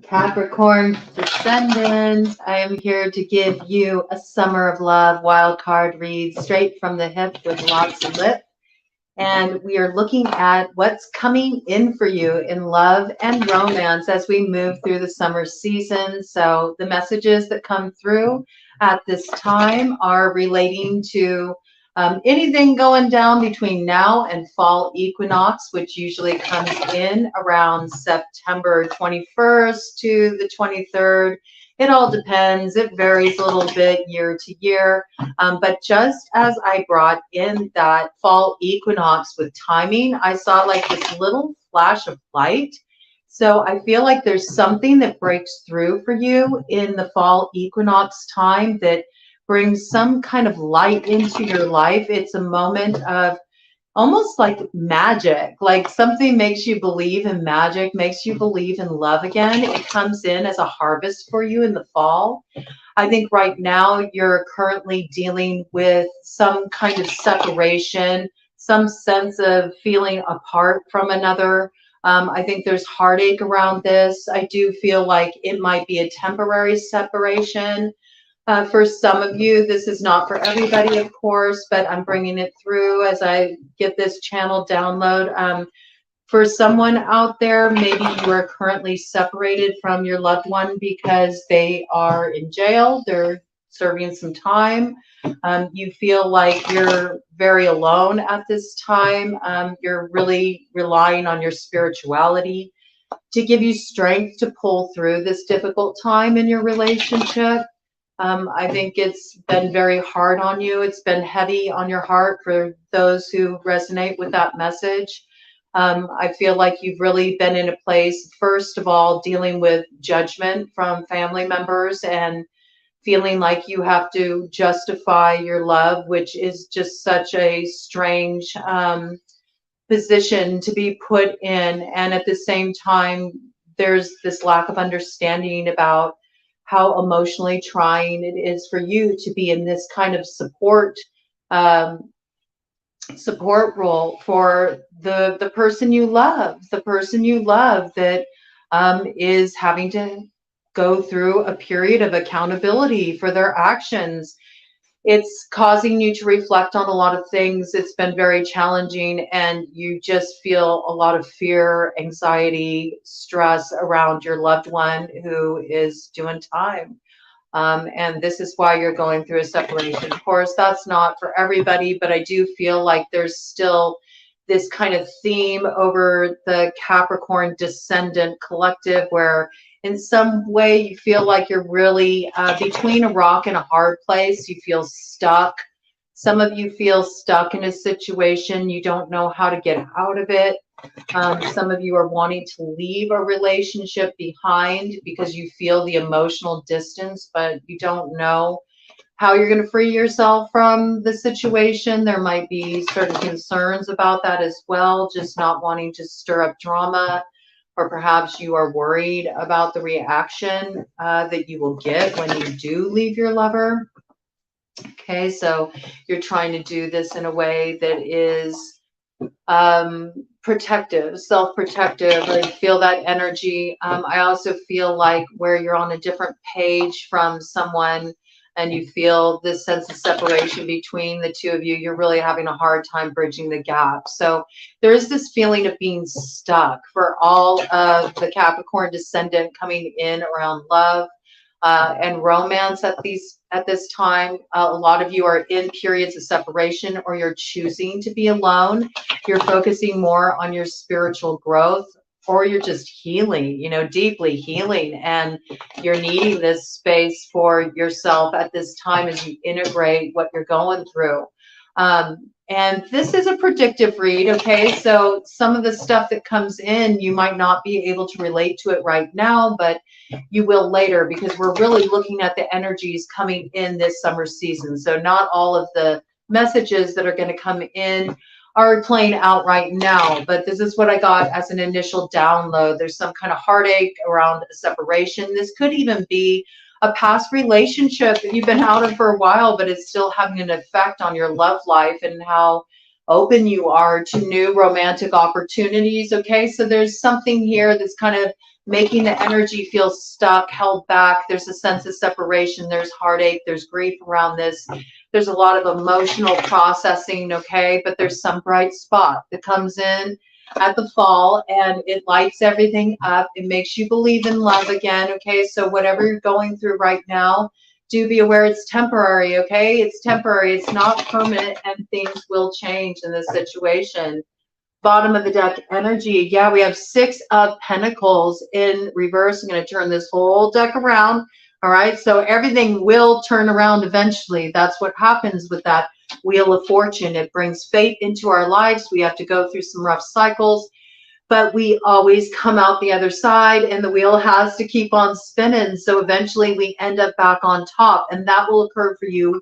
Capricorn Descendant. I am here to give you a Summer of Love wild card read straight from the hip with lots of lip. And we are looking at what's coming in for you in love and romance as we move through the summer season. So the messages that come through at this time are relating to anything going down between now and fall equinox, which usually comes in around September 21st to the 23rd. It all depends. It varies a little bit year to year. But just as I brought in that fall equinox with timing, I saw like this little flash of light. So I feel like there's something that breaks through for you in the fall equinox time that brings some kind of light into your life. It's a moment of almost like magic, like something makes you believe in magic, makes you believe in love again. It comes in as a harvest for you in the fall. I think right now you're currently dealing with some kind of separation, some sense of feeling apart from another. I think there's heartache around this. I do feel like it might be a temporary separation. For some of you, this is not for everybody, of course, but I'm bringing it through as I get this channel download. For someone out there, maybe you are currently separated from your loved one because they are in jail, they're serving some time. You feel like you're very alone at this time. You're really relying on your spirituality to give you strength to pull through this difficult time in your relationship. I think it's been very hard on you. It's been heavy on your heart for those who resonate with that message. I feel like you've really been in a place, first of all, dealing with judgment from family members and feeling like you have to justify your love, which is just such a strange position to be put in. And at the same time, there's this lack of understanding about how emotionally trying it is for you to be in this kind of support role for the person you love, that is having to go through a period of accountability for their actions. It's causing you to reflect on a lot of things. It's been very challenging, and you just feel a lot of fear, anxiety, stress around your loved one who is doing time. And this is why you're going through a separation. Of course, that's not for everybody, but I do feel like there's still this kind of theme over the Capricorn Descendant collective where in some way you feel like you're really between a rock and a hard place. You feel stuck. Some of you feel stuck in a situation. You don't know how to get out of it. Some of you are wanting to leave a relationship behind because you feel the emotional distance, but you don't know how you're going to free yourself from the situation. There might be certain concerns about that as well, just not wanting to stir up drama, or perhaps you are worried about the reaction that you will get when you do leave your lover. Okay, so you're trying to do this in a way that is protective, self-protective. I feel that energy. I also feel like where you're on a different page from someone and you feel this sense of separation between the two of you, you're really having a hard time bridging the gap. So there is this feeling of being stuck for all of the Capricorn Descendant coming in around love and romance at this time. A lot of you are in periods of separation, or you're choosing to be alone. You're focusing more on your spiritual growth, or you're just healing, deeply healing, and you're needing this space for yourself at this time as you integrate what you're going through. And this is a predictive read, okay? So some of the stuff that comes in, you might not be able to relate to it right now, but you will later, because we're really looking at the energies coming in this summer season. So not all of the messages that are going to come in are playing out right now, but this is what I got as an initial download. There's some kind of heartache around a separation. This could even be a past relationship that you've been out of for a while, but it's still having an effect on your love life and how open you are to new romantic opportunities. Okay, so there's something here that's kind of making the energy feel stuck, held back. There's a sense of separation, there's heartache, there's grief around this. There's a lot of emotional processing, okay, but there's some bright spot that comes in at the fall and it lights everything up. It makes you believe in love again, okay? So whatever you're going through right now, do be aware it's temporary, okay? It's temporary, it's not permanent, and things will change in this situation. Bottom of the deck energy, yeah, we have 6 of Pentacles in reverse. I'm going to turn this whole deck around. All right, so everything will turn around eventually. That's what happens with that Wheel of Fortune. It brings fate into our lives. We have to go through some rough cycles, but we always come out the other side, and the wheel has to keep on spinning. So eventually we end up back on top, and that will occur for you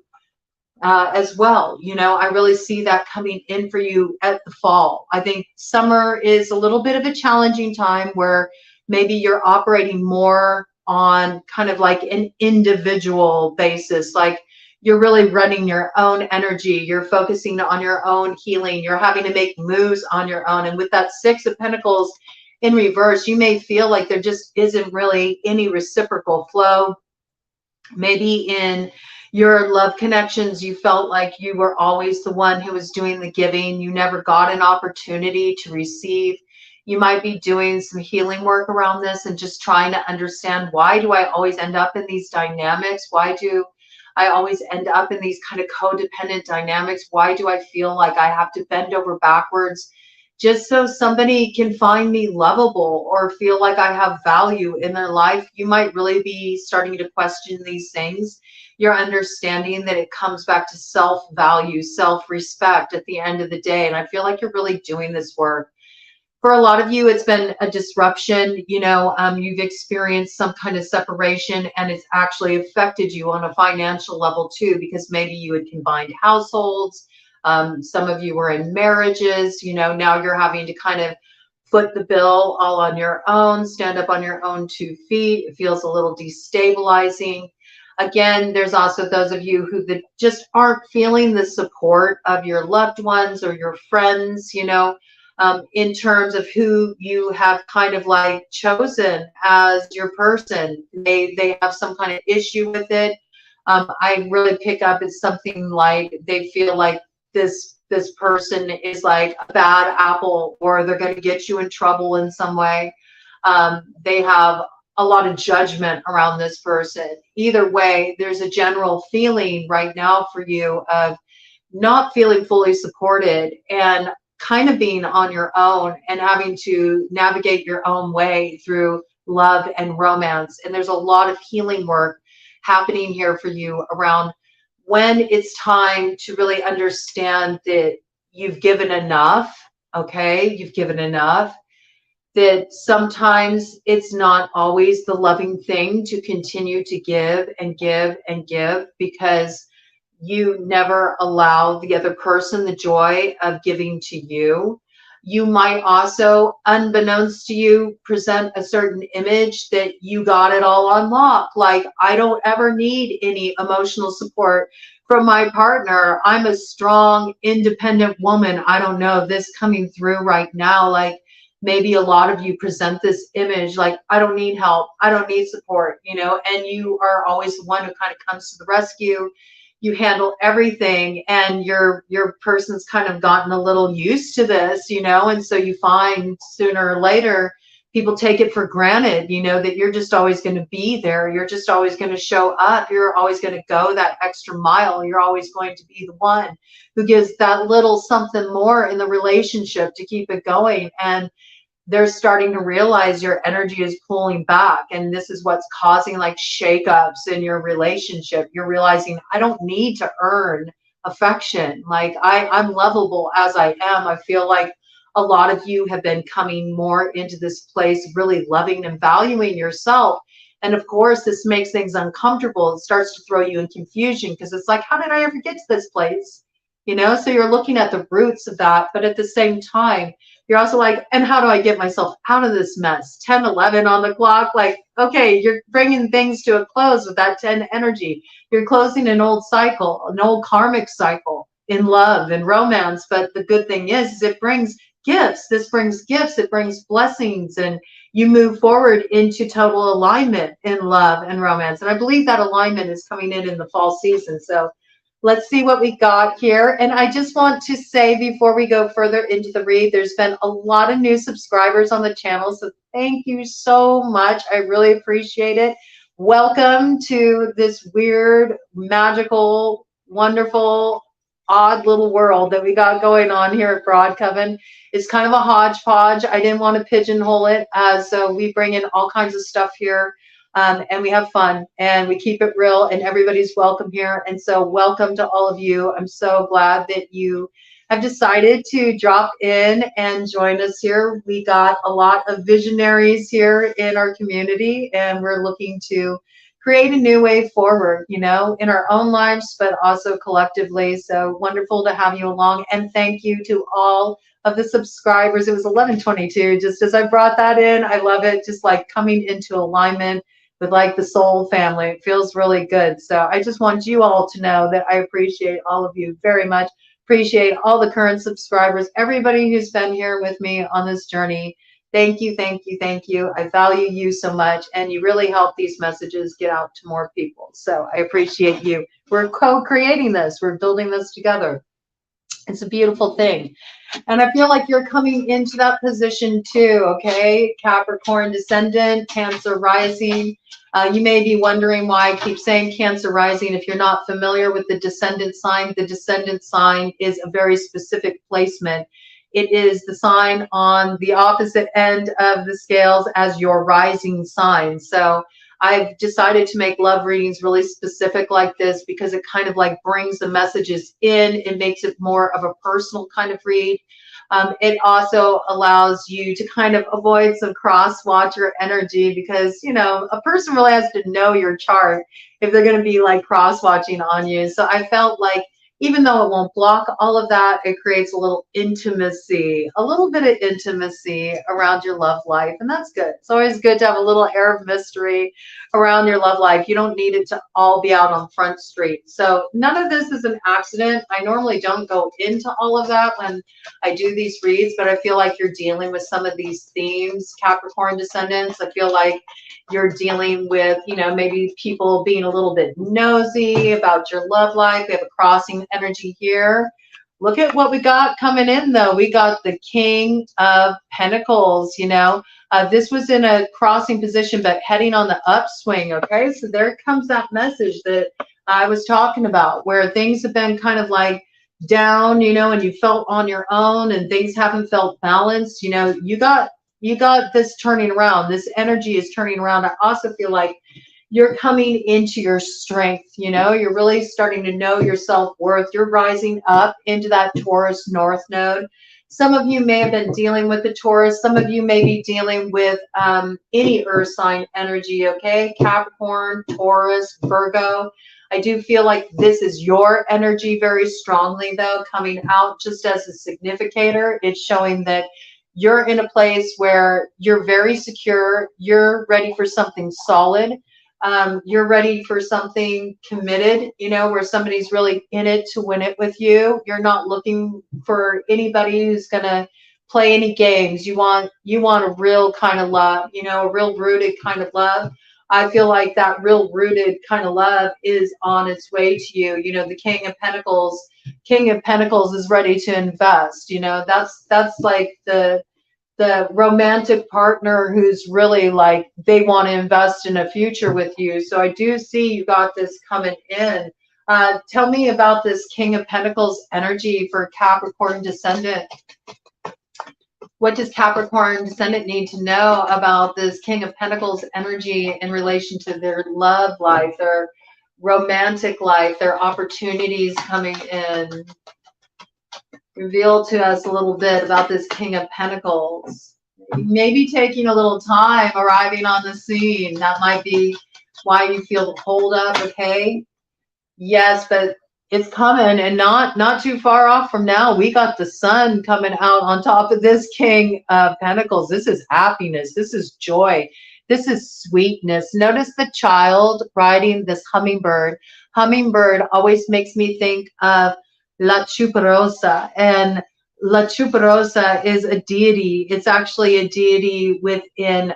as well. You know, I really see that coming in for you at the fall. I think summer is a little bit of a challenging time where maybe you're operating more on kind of like an individual basis, like you're really running your own energy, you're focusing on your own healing, you're having to make moves on your own. And with that 6 of Pentacles in reverse, you may feel like there just isn't really any reciprocal flow. Maybe in your love connections, you felt like you were always the one who was doing the giving. You never got an opportunity to receive. You might be doing some healing work around this and just trying to understand, why do I always end up in these dynamics? Why do I always end up in these kind of codependent dynamics? Why do I feel like I have to bend over backwards just so somebody can find me lovable or feel like I have value in their life? You might really be starting to question these things. You're understanding that it comes back to self-value, self-respect at the end of the day. And I feel like you're really doing this work. For a lot of you, it's been a disruption. You know, you've experienced some kind of separation, and it's actually affected you on a financial level too, because maybe you had combined households. Some of you were in marriages. You know, now you're having to kind of foot the bill all on your own, stand up on your own 2 feet. It feels a little destabilizing. Again, there's also those of you who just aren't feeling the support of your loved ones or your friends, you know, in terms of who you have kind of like chosen as your person. They have some kind of issue with it. I really pick up as something like they feel like this person is like a bad apple, or they're going to get you in trouble in some way. They have a lot of judgment around this person. Either way, there's a general feeling right now for you of not feeling fully supported and kind of being on your own and having to navigate your own way through love and romance. And there's a lot of healing work happening here for you around when it's time to really understand that you've given enough. Okay, you've given enough. That sometimes it's not always the loving thing to continue to give and give and give, because you never allow the other person the joy of giving to you. You might also, unbeknownst to you, present a certain image that you got it all on lock. Like, I don't ever need any emotional support from my partner. I'm a strong, independent woman. I don't know, this coming through right now. Like, maybe a lot of you present this image like, I don't need help, I don't need support, you know, and you are always the one who kind of comes to the rescue. You handle everything, and your person's kind of gotten a little used to this, you know, and so you find sooner or later people take it for granted, you know, that you're just always going to be there. You're just always going to show up. You're always going to go that extra mile. You're always going to be the one who gives that little something more in the relationship to keep it going. And they're starting to realize your energy is pulling back, and this is what's causing like shakeups in your relationship. You're realizing, I don't need to earn affection. Like, I'm lovable as I am. I feel like a lot of you have been coming more into this place, really loving and valuing yourself. And of course, this makes things uncomfortable. It starts to throw you in confusion, because it's like, how did I ever get to this place? You know, so you're looking at the roots of that, but at the same time, you're also like, and how do I get myself out of this mess? 10, 11 on the clock. Like, okay, you're bringing things to a close with that 10 energy. You're closing an old cycle, an old karmic cycle. in love and romance. But the good thing is it brings gifts. This brings gifts. It brings blessings, and you move forward into total alignment in love and romance. And I believe that alignment is coming in the fall season. So let's see what we got here. And I just want to say before we go further into the read, there's been a lot of new subscribers on the channel. So thank you so much. I really appreciate it. Welcome to this weird, magical, wonderful, odd little world that we got going on here at BroadCoven. It's kind of a hodgepodge. I didn't want to pigeonhole it. So we bring in all kinds of stuff here. And we have fun and we keep it real, and everybody's welcome here. And so welcome to all of you. I'm so glad that you have decided to drop in and join us here. We got a lot of visionaries here in our community, and we're looking to create a new way forward, you know, in our own lives, but also collectively. So wonderful to have you along. And thank you to all of the subscribers. It was 11:22, just as I brought that in. I love it. Just like coming into alignment with like the soul family. It feels really good. So I just want you all to know that I appreciate all of you very much. Appreciate all the current subscribers, everybody who's been here with me on this journey. Thank you, thank you, thank you. I value you so much, and you really help these messages get out to more people. So I appreciate you. We're co-creating this. We're building this together. It's a beautiful thing. And I feel like you're coming into that position too, okay? Capricorn Descendant, Cancer Rising. You may be wondering why I keep saying Cancer Rising. If you're not familiar with the Descendant sign is a very specific placement. It is the sign on the opposite end of the scales as your rising sign. So I've decided to make love readings really specific like this because it kind of like brings the messages in. It makes it more of a personal kind of read. It also allows you to kind of avoid some cross-watcher energy because, you know, a person really has to know your chart if they're going to be like cross-watching on you. So I felt like even though it won't block all of that, it creates a little intimacy, a little bit of intimacy around your love life. And that's good. It's always good to have a little air of mystery around your love life. You don't need it to all be out on Front Street. So none of this is an accident. I normally don't go into all of that when I do these reads, but I feel like you're dealing with some of these themes, Capricorn Descendants. I feel like you're dealing with, you know, maybe people being a little bit nosy about your love life. We have a crossing energy here. Look at what we got coming in, though. We got the King of Pentacles, you know. This was in a crossing position, but heading on the upswing, okay? So there comes that message that I was talking about, where things have been kind of like down, you know, and you felt on your own and things haven't felt balanced. You know, you got this turning around. This energy is turning around. I also feel like you're coming into your strength. You know, you're really starting to know your self-worth. You're rising up into that Taurus North Node. Some of you may have been dealing with the Taurus. Some of you may be dealing with any earth sign energy, okay? Capricorn, Taurus, Virgo. I do feel like this is your energy very strongly, though, coming out just as a significator. It's showing that you're in a place where you're very secure. You're ready for something solid. You're ready for something committed, you know, where somebody's really in it to win it with you. You're not looking for anybody who's going to play any games. You want a real kind of love, you know, a real rooted kind of love. I feel like that real rooted kind of love is on its way to you. You know, the King of Pentacles is ready to invest. You know, that's like the romantic partner who's really like, they want to invest in a future with you. So I do see you got this coming in. Tell me about this King of Pentacles energy for Capricorn Descendant. What does Capricorn Descendant need to know about this King of Pentacles energy in relation to their love life, their romantic life, their opportunities coming in? Reveal to us a little bit about this King of Pentacles. Maybe taking a little time arriving on the scene. That might be why you feel the hold up, okay? Yes, but it's coming, and not too far off from now. We got the sun coming out on top of this King of Pentacles. This is happiness. This is joy. This is sweetness. Notice the child riding this hummingbird. Hummingbird always makes me think of La Chuparosa. And La Chuparosa is a deity. It's actually a deity within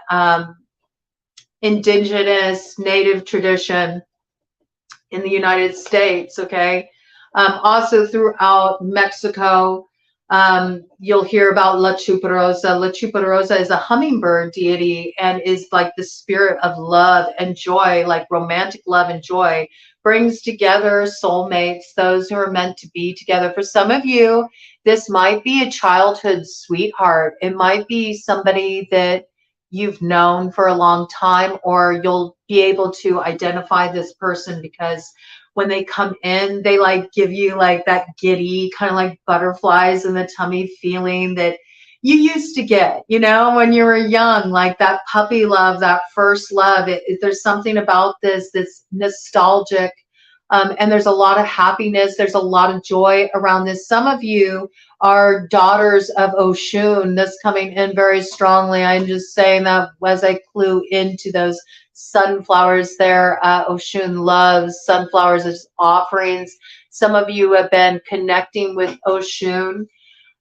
indigenous native tradition in the United States, okay? Also throughout Mexico, you'll hear about La Chuparosa. La Chuparosa is a hummingbird deity and is like the spirit of love and joy, like romantic love and joy, brings together soulmates, those who are meant to be together. For some of you, this might be a childhood sweetheart. It might be somebody that you've known for a long time, or you'll be able to identify this person because when they come in, they like give you like that giddy kind of like butterflies in the tummy feeling that you used to get, you know, when you were young, like that puppy love, that first love. There's something about this that's nostalgic. And there's a lot of happiness. There's a lot of joy around this. Some of you are daughters of Oshun. This coming in very strongly. I'm just saying that as I clue into those sunflowers there. Oshun loves sunflowers as offerings. Some of you have been connecting with Oshun.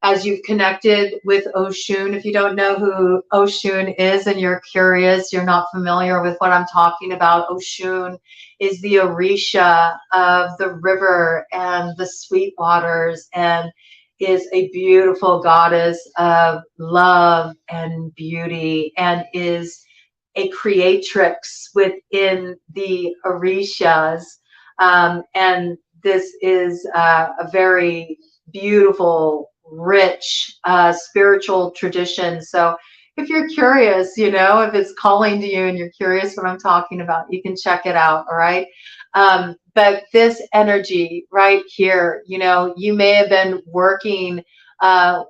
As you've connected with Oshun, if you don't know who Oshun is and you're curious, you're not familiar with what I'm talking about, Oshun is the Orisha of the river and the sweet waters, and is a beautiful goddess of love and beauty, and is a creatrix within the Orishas. And this is a very beautiful, rich spiritual tradition. So if you're curious, you know, if it's calling to you and you're curious what I'm talking about, you can check it out. All right. But this energy right here, you know, you may have been working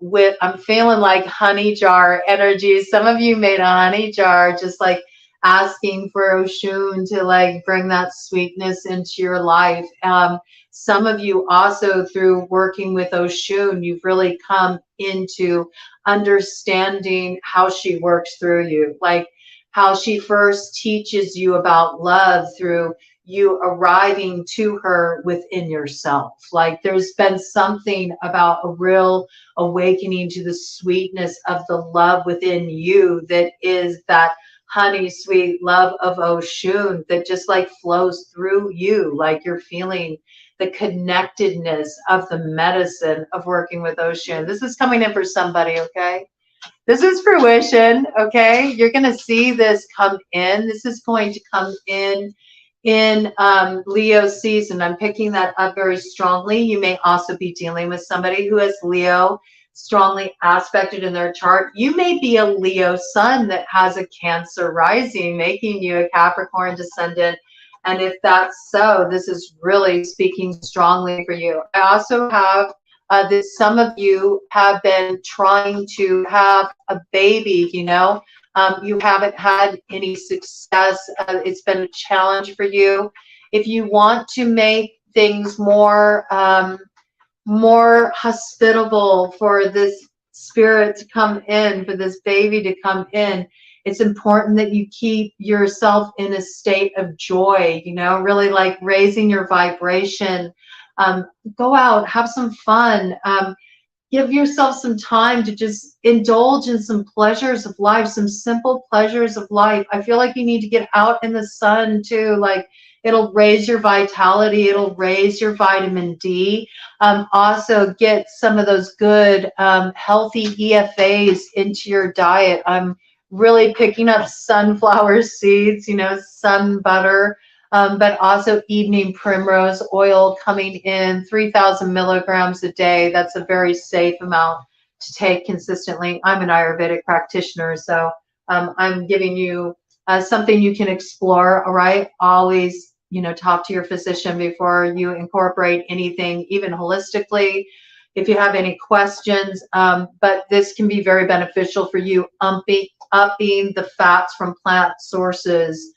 with, I'm feeling like honey jar energy. Some of you made a honey jar, just like asking for Oshun to like bring that sweetness into your life. Some of you also, through working with Oshun, you've really come into understanding how she works through you, like how she first teaches you about love through you arriving to her within yourself. Like there's been something about a real awakening to the sweetness of the love within you that is that honey sweet love of Oshun that just like flows through you, like you're feeling the connectedness of the medicine of working with Oshun. This is coming in for somebody, okay? This is fruition, okay? You're going to see this come in. This is going to come in Leo season. I'm picking that up very strongly. You may also be dealing with somebody who has Leo strongly aspected in their chart. You may be a Leo sun that has a Cancer rising, making you a Capricorn descendant. And if that's so, this is really speaking strongly for you. I also have that some of you have been trying to have a baby, you know. You haven't had any success. It's been a challenge for you. If you want to make things more more hospitable for this spirit to come in, for this baby to come in, it's important that you keep yourself in a state of joy, you know, really like raising your vibration. Go out, have some fun. Give yourself some time to just indulge in some pleasures of life, some simple pleasures of life. I feel like you need to get out in the sun too. Like it'll raise your vitality. It'll raise your vitamin D. Also get some of those good, healthy EFAs into your diet. I'm really picking up sunflower seeds, you know, sun butter. But also evening primrose oil coming in 3,000 milligrams a day. That's a very safe amount to take consistently. I'm an Ayurvedic practitioner, so I'm giving you something you can explore, all right? Always, you know, talk to your physician before you incorporate anything, even holistically, if you have any questions. But this can be very beneficial for you, upping the fats from plant sources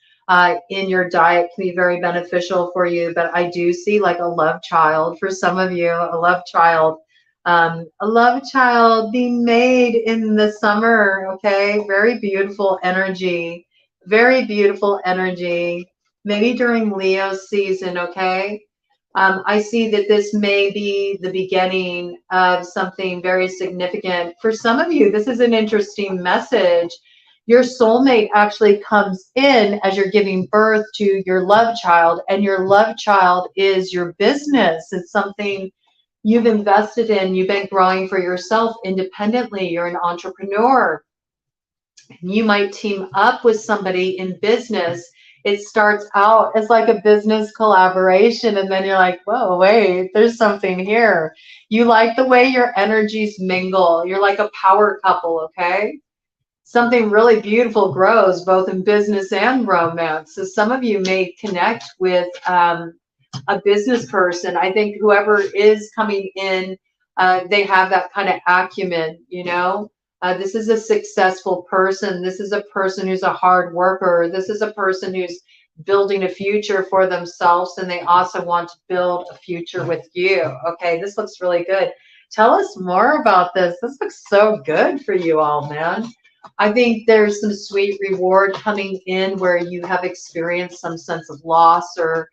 in your diet can be very beneficial for you. But I do see like a love child for some of you, a love child being made in the summer. Okay, very beautiful energy, very beautiful energy. Maybe during Leo season. Okay, I see that this may be the beginning of something very significant. For some of you, this is an interesting message. Your soulmate actually comes in as you're giving birth to your love child, and your love child is your business. It's something you've invested in, you've been growing for yourself independently. You're an entrepreneur. You might team up with somebody in business. It starts out as like a business collaboration, and then you're like, whoa, wait, there's something here. You like the way your energies mingle. You're like a power couple, okay? Something really beautiful grows both in business and romance. So some of you may connect with a business person. I think whoever is coming in, they have that kind of acumen, you know. This is a successful person. This is a person who's a hard worker. This is a person who's building a future for themselves, and they also want to build a future with you. Okay, this looks really good. Tell us more about this. This looks so good for you all, man. I think there's some sweet reward coming in where you have experienced some sense of loss or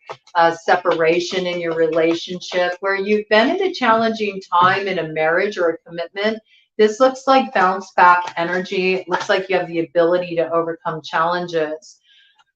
separation in your relationship, where you've been in a challenging time in a marriage or a commitment. This looks like bounce back energy. It looks like you have the ability to overcome challenges.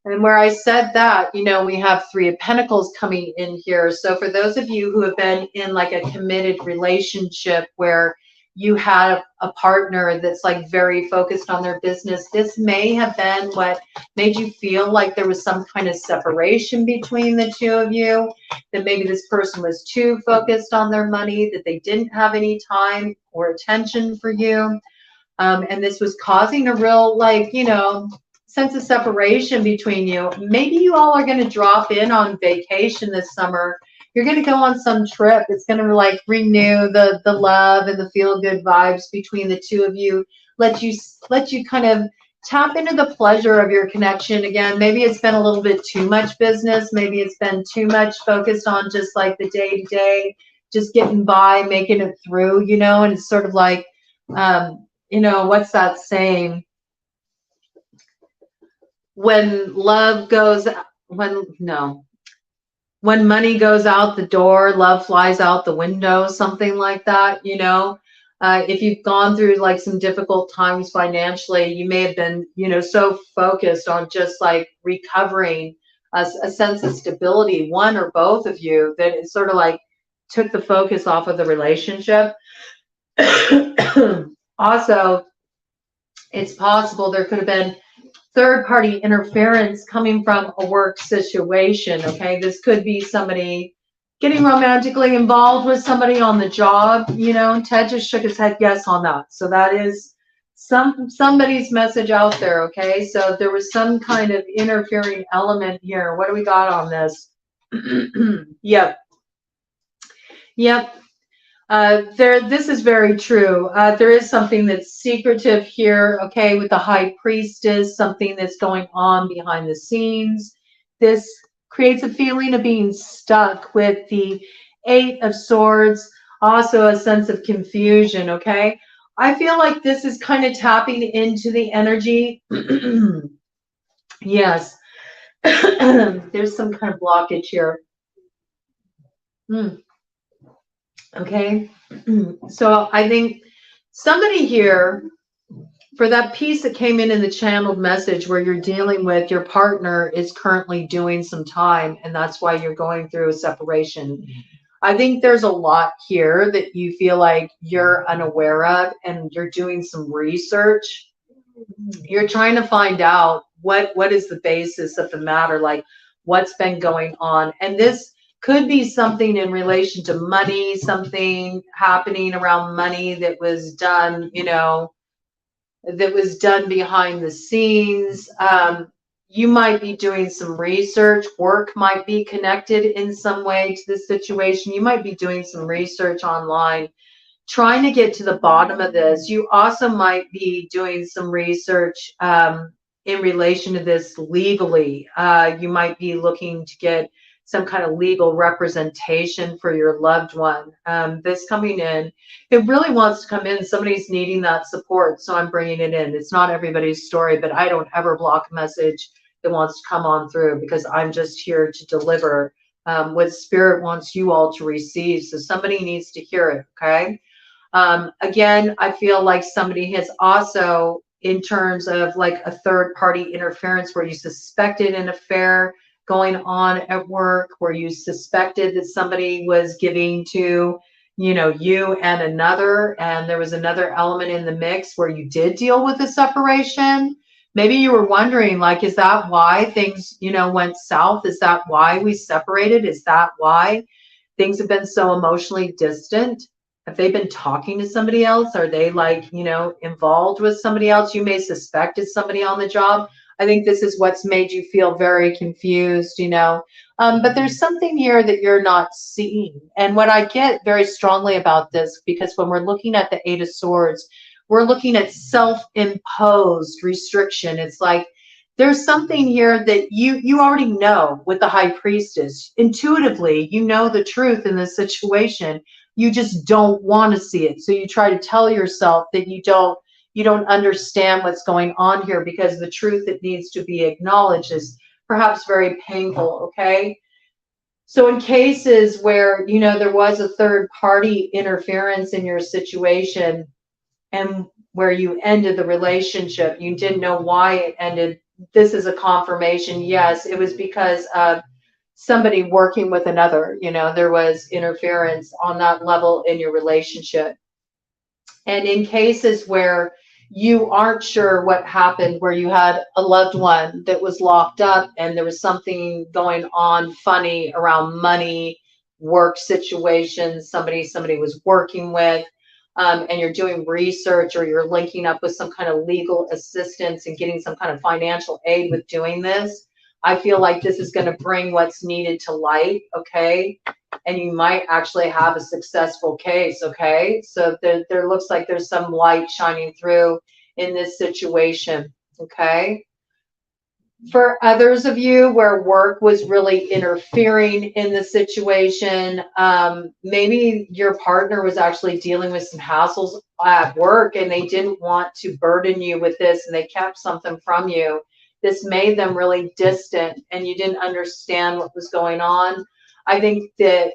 And where I said that, you know, we have Three of Pentacles coming in here. So for those of you who have been in like a committed relationship where you have a partner that's like very focused on their business, this may have been what made you feel like there was some kind of separation between the two of you, that maybe this person was too focused on their money, that they didn't have any time or attention for you. And this was causing a real, like, you know, sense of separation between you. Maybe you all are going to drop in on vacation this summer. You're going to go on some trip. It's going to like renew the love and the feel good vibes between the two of you. Let you kind of tap into the pleasure of your connection again. Maybe it's been a little bit too much business. Maybe it's been too much focused on just like the day to day, just getting by, making it through, you know. And it's sort of like, you know, what's that saying? When money goes out the door, love flies out the window, something like that, you know. If you've gone through like some difficult times financially, you may have been, you know, so focused on just like recovering a sense of stability, one or both of you, that it sort of like took the focus off of the relationship. Also, it's possible there could have been third-party interference coming from a work situation, okay? This could be somebody getting romantically involved with somebody on the job, you know. Ted just shook his head yes on that. So that is somebody's message out there, okay? So there was some kind of interfering element here. What do we got on this? Yep. This is very true. There is something that's secretive here, okay, with the High Priestess, something that's going on behind the scenes. This creates a feeling of being stuck with the Eight of Swords, also a sense of confusion, okay? I feel like this is kind of tapping into the energy. Yes. There's some kind of blockage here. Okay, so I think somebody here, for that piece that came in the channeled message where you're dealing with your partner is currently doing some time, and that's why you're going through a separation. I think there's a lot here that you feel like you're unaware of, and you're doing some research. You're trying to find out what is the basis of the matter, like what's been going on. And this could be something in relation to money, something happening around money that was done, you know, that was done behind the scenes. You might be doing some research. Work might be connected in some way to this situation. You might be doing some research online, trying to get to the bottom of this. You also might be doing some research in relation to this legally. You might be looking to get some kind of legal representation for your loved one. This coming in, it really wants to come in. Somebody's needing that support, so I'm bringing it in. It's not everybody's story, but I don't ever block a message that wants to come on through, because I'm just here to deliver what spirit wants you all to receive. So somebody needs to hear it, okay? Again, I feel like somebody has also, in terms of like a third party interference where you suspected an affair going on at work, where you suspected that somebody was giving to, you know, you and another, and there was another element in the mix where you did deal with a separation. Maybe you were wondering, like, is that why things, you know, went south? Is that why we separated? Is that why things have been so emotionally distant? Have they been talking to somebody else? Are they, like, you know, involved with somebody else? You may suspect it's somebody on the job. I think this is what's made you feel very confused, you know. But there's something here that you're not seeing. And what I get very strongly about this, because when we're looking at the Eight of Swords, we're looking at self-imposed restriction. It's like there's something here that you already know with the High Priestess. Intuitively, you know the truth in this situation. You just don't want to see it. So you try to tell yourself that you don't understand what's going on here, because the truth that needs to be acknowledged is perhaps very painful, okay? So in cases where, you know, there was a third party interference in your situation and where you ended the relationship, you didn't know why it ended. This is a confirmation. Yes, it was because of somebody working with another, you know, there was interference on that level in your relationship. And in cases where you aren't sure what happened, where you had a loved one that was locked up and there was something going on funny around money, work situations, somebody was working with, and you're doing research or you're linking up with some kind of legal assistance and getting some kind of financial aid with doing this, I feel like this is going to bring what's needed to light, okay? And you might actually have a successful case, okay? So there looks like there's some light shining through in this situation, okay? For others of you where work was really interfering in the situation, maybe your partner was actually dealing with some hassles at work and they didn't want to burden you with this and they kept something from you. This made them really distant and you didn't understand what was going on. I think that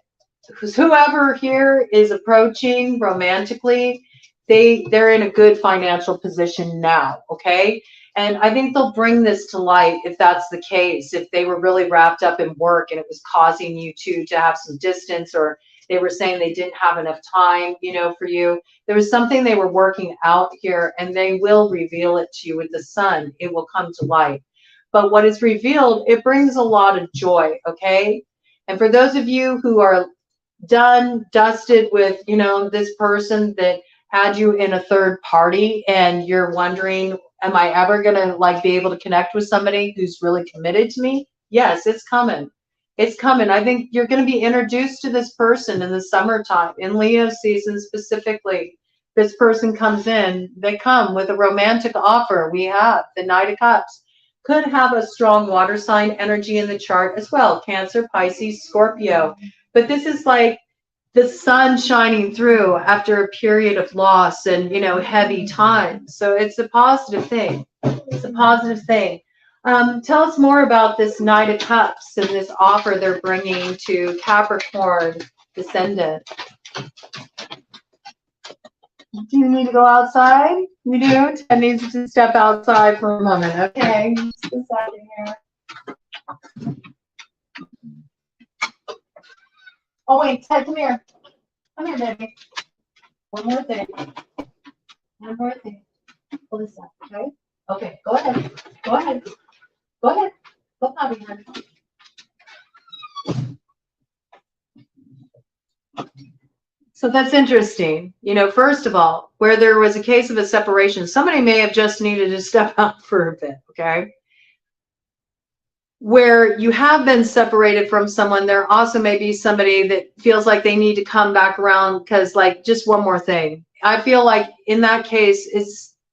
whoever here is approaching romantically, they're in a good financial position now, okay? And I think they'll bring this to light if that's the case, if they were really wrapped up in work and it was causing you to have some distance, or they were saying they didn't have enough time, you know, for you. There was something they were working out here, and they will reveal it to you with the sun. It will come to light. But what is revealed, it brings a lot of joy, okay? And for those of you who are done, dusted with, you know, this person that had you in a third party and you're wondering, am I ever going to like be able to connect with somebody who's really committed to me? Yes, it's coming. It's coming. I think you're going to be introduced to this person in the summertime, in Leo season specifically. This person comes in, they come with a romantic offer. We have the Knight of Cups. Could have a strong water sign energy in the chart as well. Cancer, Pisces, Scorpio. But this is like the sun shining through after a period of loss and, you know, heavy times. So it's a positive thing. It's a positive thing. Tell us more about this Knight of Cups and this offer they're bringing to Capricorn Descendant. Do you need to go outside? You do? Ted needs to step outside for a moment. Okay. Oh, wait, Ted, come here. Come here, baby. One more thing. One more thing. Pull this up, okay? Okay, go ahead. Go ahead. Go ahead. Go potty, honey. So that's interesting. You know, first of all, where there was a case of a separation, somebody may have just needed to step out for a bit, okay? Where you have been separated from someone, there also may be somebody that feels like they need to come back around because, like, just one more thing. I feel like in that case,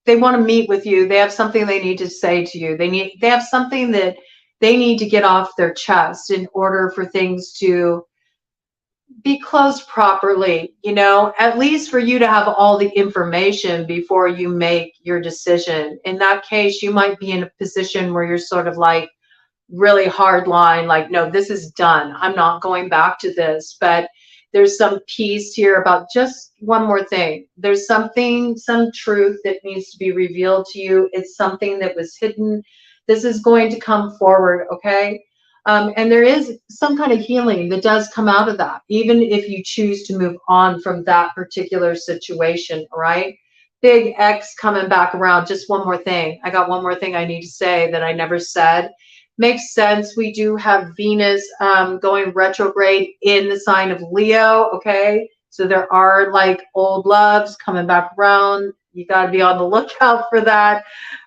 they want to meet with you. They have something they need to say to you. They have something that they need to get off their chest in order for things to be closed properly, you know, at least for you to have all the information before you make your decision. In that case, you might be in a position where you're sort of like, really hard line, like, no, this is done. I'm not going back to this. But there's some peace here about just one more thing. There's something, some truth that needs to be revealed to you. It's something that was hidden. This is going to come forward, okay? And there is some kind of healing that does come out of that, even if you choose to move on from that particular situation, all right? Big X coming back around. Just one more thing. I got one more thing I need to say that I never said. Makes sense. We do have Venus going retrograde in the sign of Leo, okay? So there are like old loves coming back around. You got to be on the lookout for that.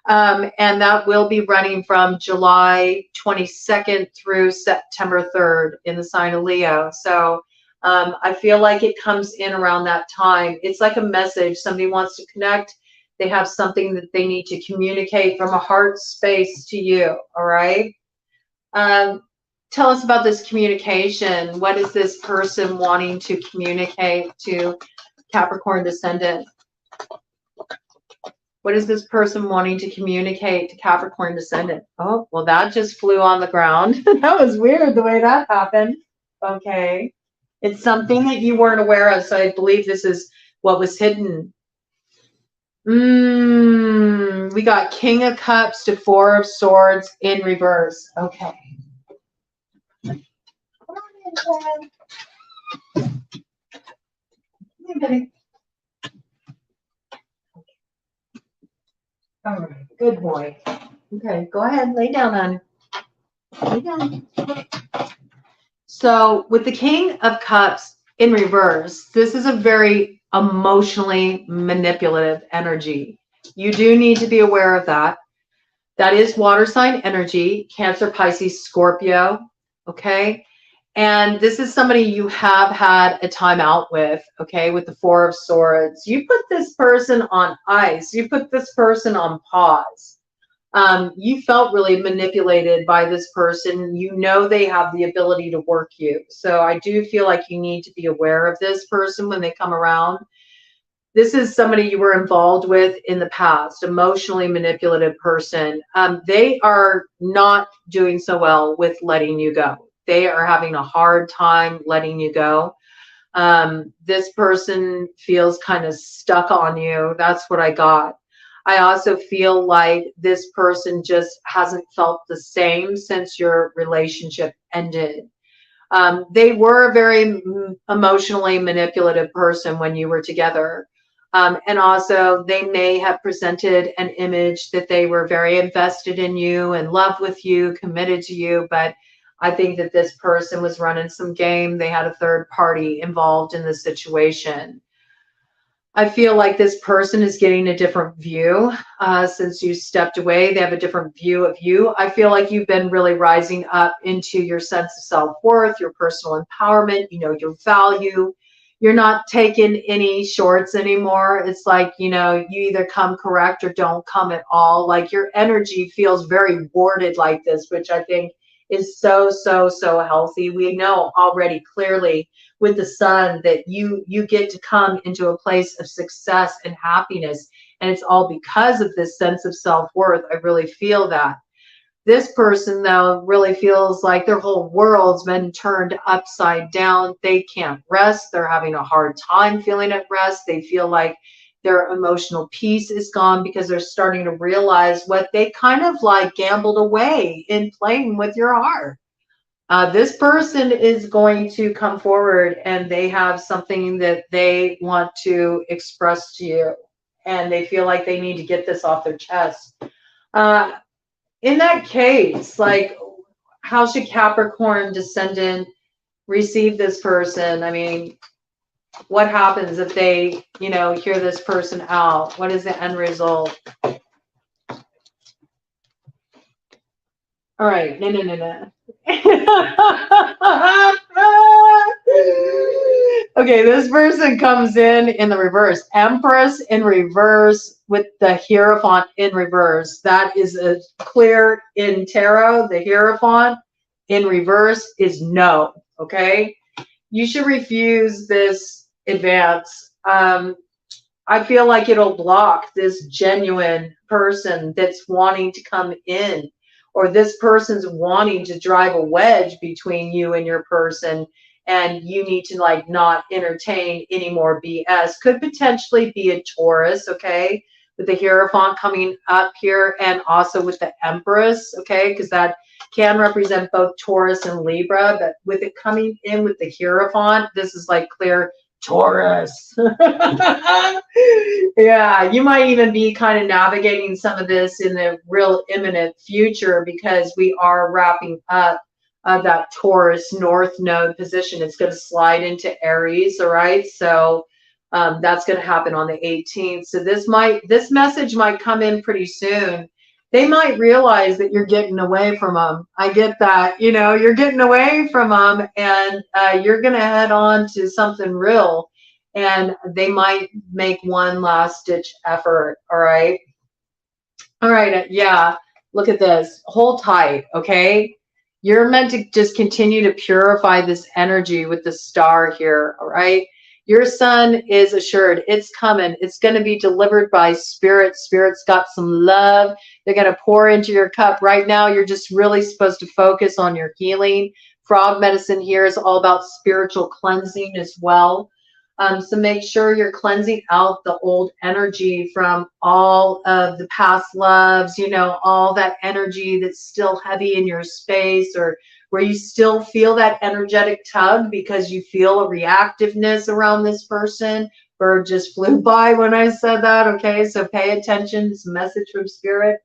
And that will be running from July 22nd through September 3rd in the sign of Leo. So I feel like it comes in around that time. It's like a message. Somebody wants to connect. They have something that they need to communicate from a heart space to you, all right? Tell us about this communication. What is this person wanting to communicate to Capricorn Descendant? What is this person wanting to communicate to Capricorn Descendant? Oh, well, that just flew on the ground. That was weird the way that happened. Okay. It's something that you weren't aware of, so I believe this is what was hidden. We got King of Cups to Four of Swords in reverse. Okay. Come on in, Jen. All right, good boy. Okay, go ahead, lay down, hon. Lay down. So with the King of Cups in reverse, this is a very emotionally manipulative energy. You do need to be aware of that. That is water sign energy, Cancer, Pisces, Scorpio, okay? And this is somebody you have had a time out with, okay, with the Four of Swords. You put this person on ice. You put this person on pause. You felt really manipulated by this person. You know they have the ability to work you. So I do feel like you need to be aware of this person when they come around. This is somebody you were involved with in the past, emotionally manipulative person. They are not doing so well with letting you go. They are having a hard time letting you go. This person feels kind of stuck on you. That's what I got. I also feel like this person just hasn't felt the same since your relationship ended. They were a very emotionally manipulative person when you were together. And also, they may have presented an image that they were very invested in you, in love with you, committed to you. But I think that this person was running some game. They had a third party involved in the situation. I feel like this person is getting a different view since you stepped away. They have a different view of you. I feel like you've been really rising up into your sense of self-worth, your personal empowerment, you know, your value. You're not taking any shorts anymore. It's like, you know, you either come correct or don't come at all. Like your energy feels very warded like this, which I think is so, so, so healthy. We know already clearly with the sun that you get to come into a place of success and happiness. And it's all because of this sense of self-worth. I really feel that. This person, though, really feels like their whole world's been turned upside down. They can't rest. They're having a hard time feeling at rest. They feel like their emotional peace is gone because they're starting to realize what they kind of like gambled away in playing with your heart. This person is going to come forward and they have something that they want to express to you. And they feel like they need to get this off their chest. In that case, like, how should Capricorn Descendant receive this person? I mean, what happens if they, you know, hear this person out? What is the end result? All right, no. Okay, this person comes in the reverse. Empress in reverse with the Hierophant in reverse. That is a clear in tarot. The Hierophant in reverse is no, okay? You should refuse this advance. I feel like it'll block this genuine person that's wanting to come in. or this person's wanting to drive a wedge between you and your person, and you need to like not entertain any more BS. Could potentially be a Taurus, okay, with the Hierophant coming up here, and also with the Empress, okay, because that can represent both Taurus and Libra, but with it coming in with the Hierophant, this is like clear Taurus. Yeah, you might even be kind of navigating some of this in the real imminent future, because we are wrapping up that Taurus North Node position. It's going to slide into Aries, all right? So that's going to happen on the 18th. So this message might come in pretty soon. They might realize that you're getting away from them. I get that, you know, you're getting away from them, and you're going to head on to something real, and they might make one last ditch effort. All right. All right. Yeah. Look at this. Hold tight. Okay. You're meant to just continue to purify this energy with the star here. All right. Your sun is assured. It's coming. It's going to be delivered by Spirit. Spirit's got some love. They're going to pour into your cup. Right now, you're just really supposed to focus on your healing. Frog medicine here is all about spiritual cleansing as well. So make sure you're cleansing out the old energy from all of the past loves, you know, all that energy that's still heavy in your space, or where you still feel that energetic tug because you feel a reactiveness around this person. Bird just flew by when I said that, okay? So pay attention. It's a message from Spirit.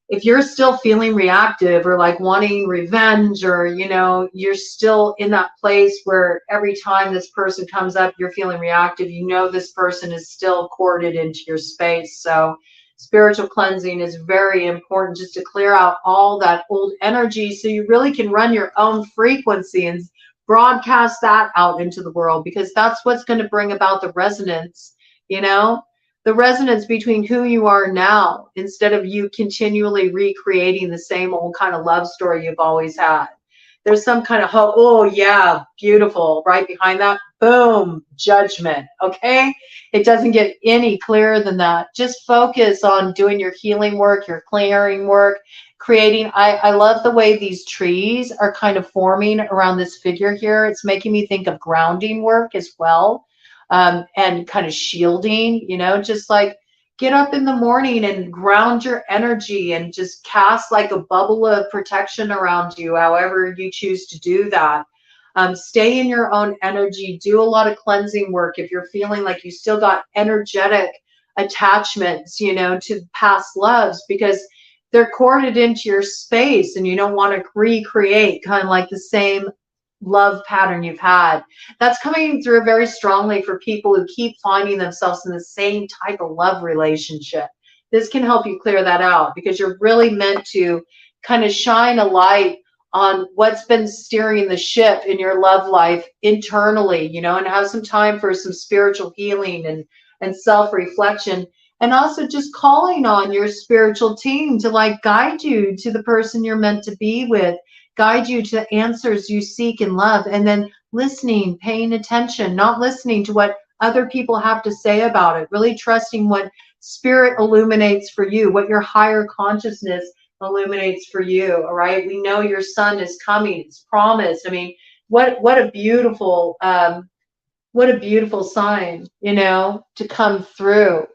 If you're still feeling reactive or like wanting revenge, or, you know, you're still in that place where every time this person comes up, you're feeling reactive, you know, this person is still corded into your space. So spiritual cleansing is very important, just to clear out all that old energy so you really can run your own frequency and broadcast that out into the world, because that's what's going to bring about the resonance, you know, the resonance between who you are now, instead of you continually recreating the same old kind of love story you've always had. There's some kind of hope. Oh yeah, beautiful. Right behind that, boom, judgment. Okay, it doesn't get any clearer than that. Just focus on doing your healing work, your clearing work, creating. I love the way these trees are kind of forming around this figure here. It's making me think of grounding work as well. And kind of shielding, you know, just like get up in the morning and ground your energy and just cast like a bubble of protection around you, however you choose to do that. Stay in your own energy, do a lot of cleansing work. If you're feeling like you still got energetic attachments, you know, to past loves, because they're corded into your space and you don't want to recreate kind of like the same love pattern you've had. That's coming through very strongly for people who keep finding themselves in the same type of love relationship. This can help you clear that out, because you're really meant to kind of shine a light on what's been steering the ship in your love life internally, you know, and have some time for some spiritual healing and self-reflection, and also just calling on your spiritual team to like guide you to the person you're meant to be with, guide you to the answers you seek in love, and then listening, paying attention, not listening to what other people have to say about it, really trusting what Spirit illuminates for you, what your higher consciousness illuminates for you. All right, we know your sun is coming, it's promised. I mean, what a beautiful sign, you know, to come through.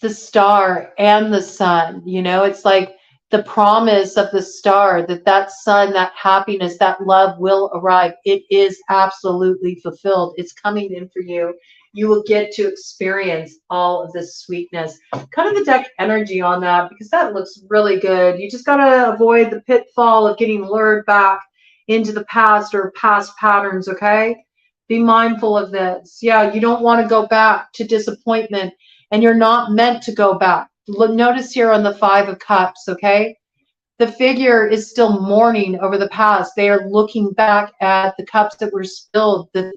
The star and the sun, you know, it's like the promise of the star that sun, that happiness, that love will arrive. It is absolutely fulfilled. It's coming in for you. You will get to experience all of this sweetness. Kind of the deck energy on that, because that looks really good. You just got to avoid the pitfall of getting lured back into the past or past patterns, okay? Be mindful of this. Yeah, you don't want to go back to disappointment, and you're not meant to go back. Notice here on the 5 of Cups, okay? The figure is still mourning over the past. They are looking back at the cups that were spilled, the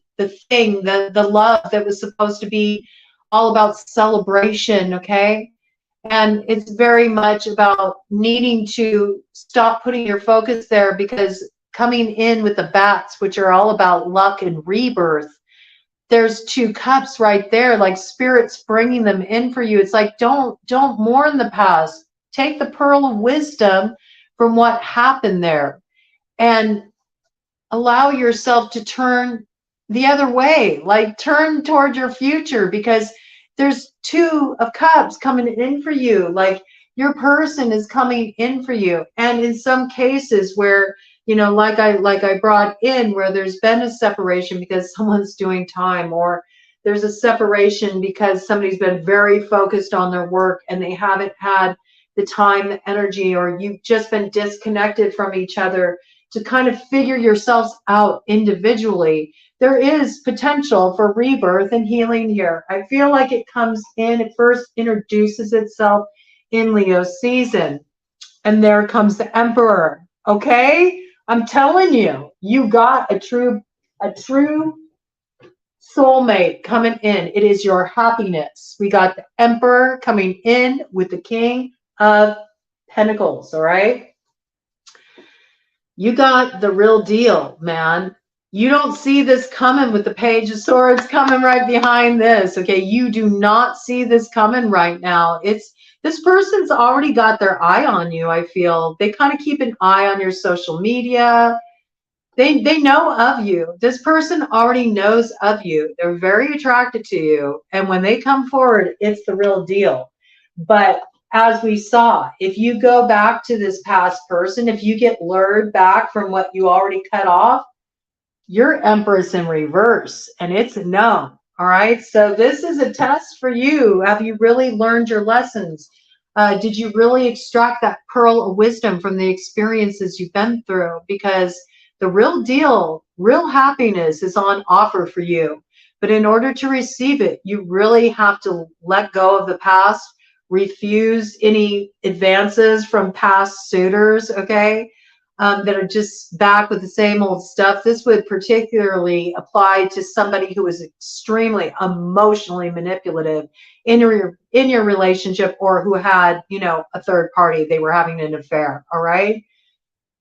thing, the love that was supposed to be all about celebration, okay? And it's very much about needing to stop putting your focus there, because coming in with the bats, which are all about luck and rebirth, there's 2 cups right there, like Spirit's bringing them in for you. It's like, don't mourn the past. Take the pearl of wisdom from what happened there, and allow yourself to turn the other way, like turn toward your future, because there's Two of Cups coming in for you. Like your person is coming in for you. And in some cases where, like I brought in, where there's been a separation because someone's doing time, or there's a separation because somebody's been very focused on their work and they haven't had the time, the energy, or you've just been disconnected from each other to kind of figure yourselves out individually. There is potential for rebirth and healing here. I feel like it comes in, it first introduces itself in Leo season. And there comes the Emperor. Okay? I'm telling you, you got a true soulmate coming in. It is your happiness. We got the Emperor coming in with the King of Pentacles, all right? You got the real deal, man. You don't see this coming with the Page of Swords coming right behind this, okay? You do not see this coming right now. This person's already got their eye on you, I feel. They kind of keep an eye on your social media. They know of you. This person already knows of you. They're very attracted to you. And when they come forward, it's the real deal. But as we saw, if you go back to this past person, if you get lured back from what you already cut off, your Empress in reverse, and it's a no. All right. So this is a test for you. Have you really learned your lessons? Did you really extract that pearl of wisdom from the experiences you've been through? Because the real deal, real happiness is on offer for you. But in order to receive it, you really have to let go of the past, refuse any advances from past suitors, okay, that are just back with the same old stuff. This would particularly apply to somebody who is extremely emotionally manipulative in your relationship, or who had, a third party. They were having an affair, all right?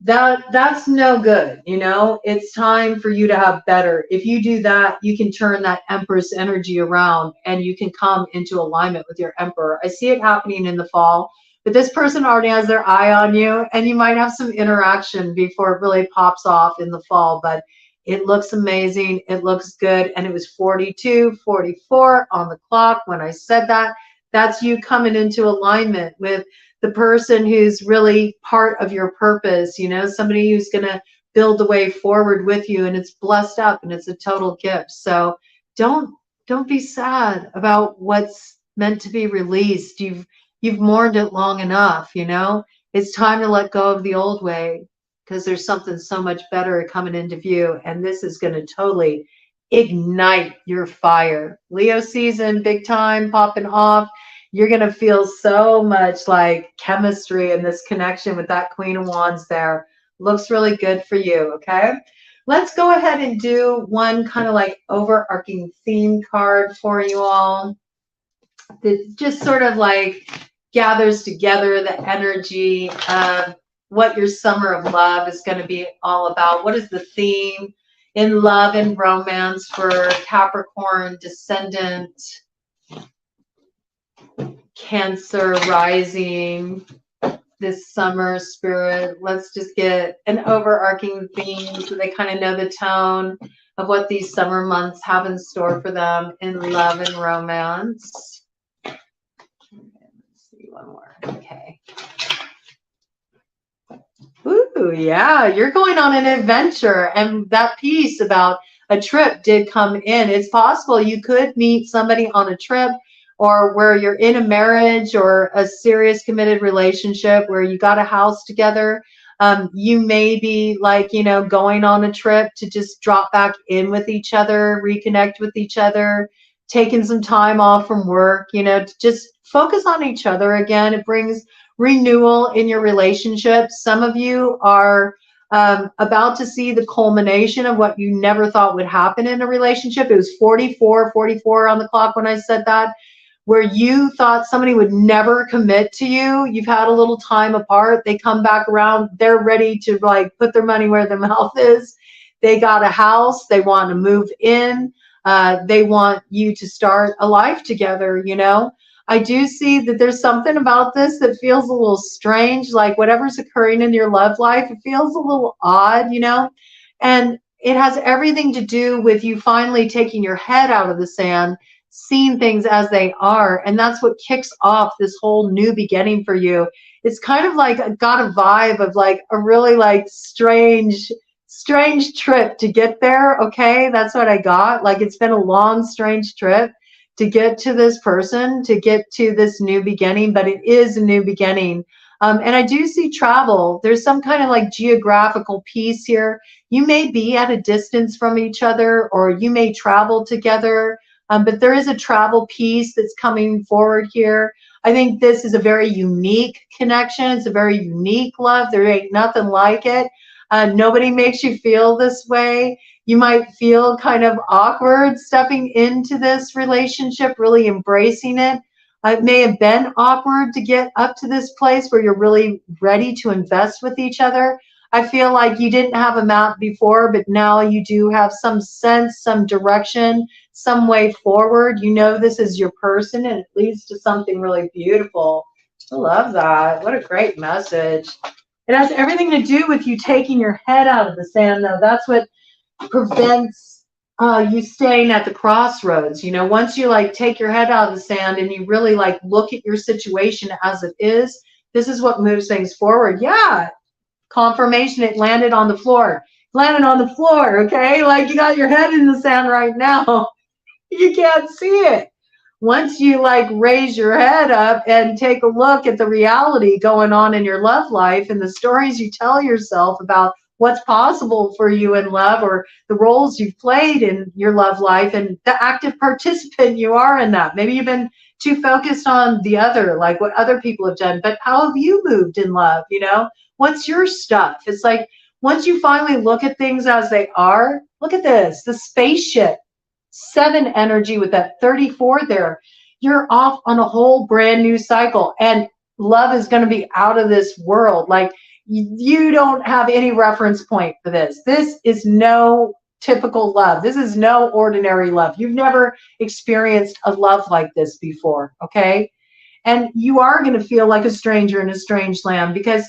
That's no good. It's time for you to have better. If you do that, you can turn that Empress energy around and you can come into alignment with your Emperor. I see it happening in the fall, but this person already has their eye on you, and you might have some interaction before it really pops off in the fall. But it looks amazing. It looks good. And it was 42:44 on the clock when I said that. That's you coming into alignment with the person who's really part of your purpose, somebody who's going to build the way forward with you, and it's blessed up and it's a total gift. So don't be sad about what's meant to be released. You've mourned it long enough, It's time to let go of the old way, because there's something so much better coming into view, and this is going to totally ignite your fire. Leo season, big time, popping off. You're going to feel so much like chemistry and this connection with that Queen of Wands there. Looks really good for you, okay? Let's go ahead and do one kind of like overarching theme card for you all. That just sort of like gathers together the energy of what your summer of love is going to be all about. What is the theme in love and romance for Capricorn Descendant, Cancer rising this summer, spirit? Let's just get an overarching theme so they kind of know the tone of what these summer months have in store for them in love and romance. Let's see, one more. Okay. Ooh, yeah, you're going on an adventure, and that piece about a trip did come in. It's possible you could meet somebody on a trip, or where you're in a marriage or a serious committed relationship where you got a house together. You may be like, going on a trip to just drop back in with each other, reconnect with each other, taking some time off from work, to just focus on each other again. It brings renewal in your relationship. Some of you are about to see the culmination of what you never thought would happen in a relationship. It was 44 on the clock when I said that, where you thought somebody would never commit to you. You've had a little time apart. They come back around. They're ready to like put their money where their mouth is. They got a house. They want to move in. They want you to start a life together, I do see that there's something about this that feels a little strange, like whatever's occurring in your love life, it feels a little odd, you know? And it has everything to do with you finally taking your head out of the sand, seeing things as they are. And that's what kicks off this whole new beginning for you. It's kind of like got a vibe of like a really like strange trip to get there. Okay. That's what I got. Like it's been a long, strange trip to get to this person, to get to this new beginning, but it is a new beginning. And I do see travel. There's some kind of like geographical piece here. You may be at a distance from each other, or you may travel together, but there is a travel piece that's coming forward here. I think this is a very unique connection. It's a very unique love. There ain't nothing like it. Nobody makes you feel this way. You might feel kind of awkward stepping into this relationship, really embracing it. It may have been awkward to get up to this place where you're really ready to invest with each other. I feel like you didn't have a map before, but now you do have some sense, some direction, some way forward. You know this is your person, and it leads to something really beautiful. I love that. What a great message. It has everything to do with you taking your head out of the sand, though. That's what prevents you staying at the crossroads. You know, once you like take your head out of the sand and you really like look at your situation as it is, this is what moves things forward. Yeah, confirmation, it landed on the floor. Landed on the floor, okay? Like you got your head in the sand right now. You can't see it. Once you like raise your head up and take a look at the reality going on in your love life and the stories you tell yourself about what's possible for you in love, or the roles you've played in your love life and the active participant you are in that. Maybe you've been too focused on the other, like what other people have done, but how have you moved in love? You know, what's your stuff? It's like once you finally look at things as they are, look at this, the spaceship. 7 energy with that 34 there, you're off on a whole brand new cycle, and love is going to be out of this world. Like you don't have any reference point for this. This is no typical love. This is no ordinary love. You've never experienced a love like this before, okay? And you are going to feel like a stranger in a strange land, because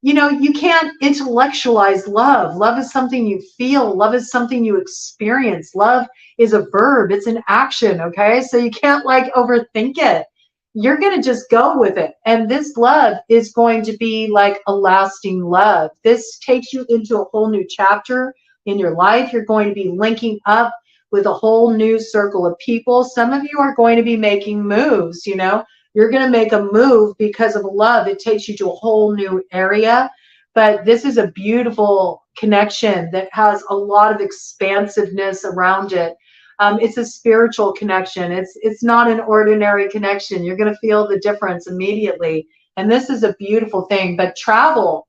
you know, you can't intellectualize love. Love is something you feel. Love is something you experience. Love is a verb. It's an action, okay? So you can't like overthink it. You're going to just go with it. And this love is going to be like a lasting love. This takes you into a whole new chapter in your life. You're going to be linking up with a whole new circle of people. Some of you are going to be making moves, you know. You're going to make a move because of love. It takes you to a whole new area. But this is a beautiful connection that has a lot of expansiveness around it. It's a spiritual connection. It's not an ordinary connection. You're going to feel the difference immediately. And this is a beautiful thing. But travel,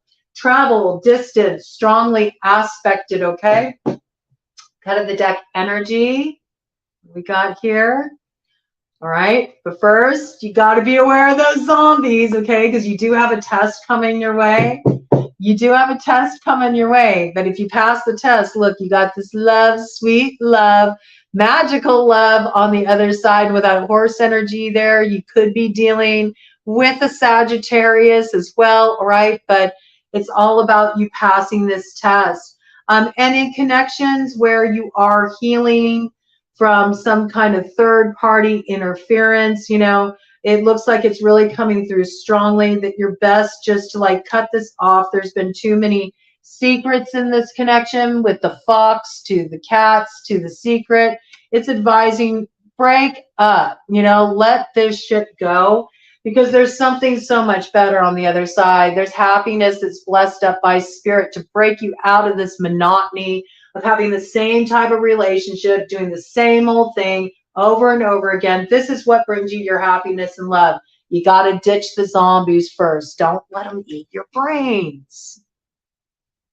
distance, strongly aspected, okay? Cut of the deck energy we got here. All right, but first you got to be aware of those zombies, okay? Because you do have a test coming your way. You do have a test coming your way, but if you pass the test, look, you got this love, sweet love, magical love on the other side with that horse energy there. You could be dealing with a Sagittarius as well, all right? But it's all about you passing this test. And in connections where you are healing from some kind of third-party interference, you know, it looks like it's really coming through strongly, that you're best just to like cut this off. There's been too many secrets in this connection, with the fox to the cats to the secret. It's advising break up, you know, let this shit go, because there's something so much better on the other side. There's happiness that's blessed up by spirit to break you out of this monotony of having the same type of relationship, doing the same old thing over and over again. This is what brings you your happiness and love. You got to ditch the zombies first. Don't let them eat your brains.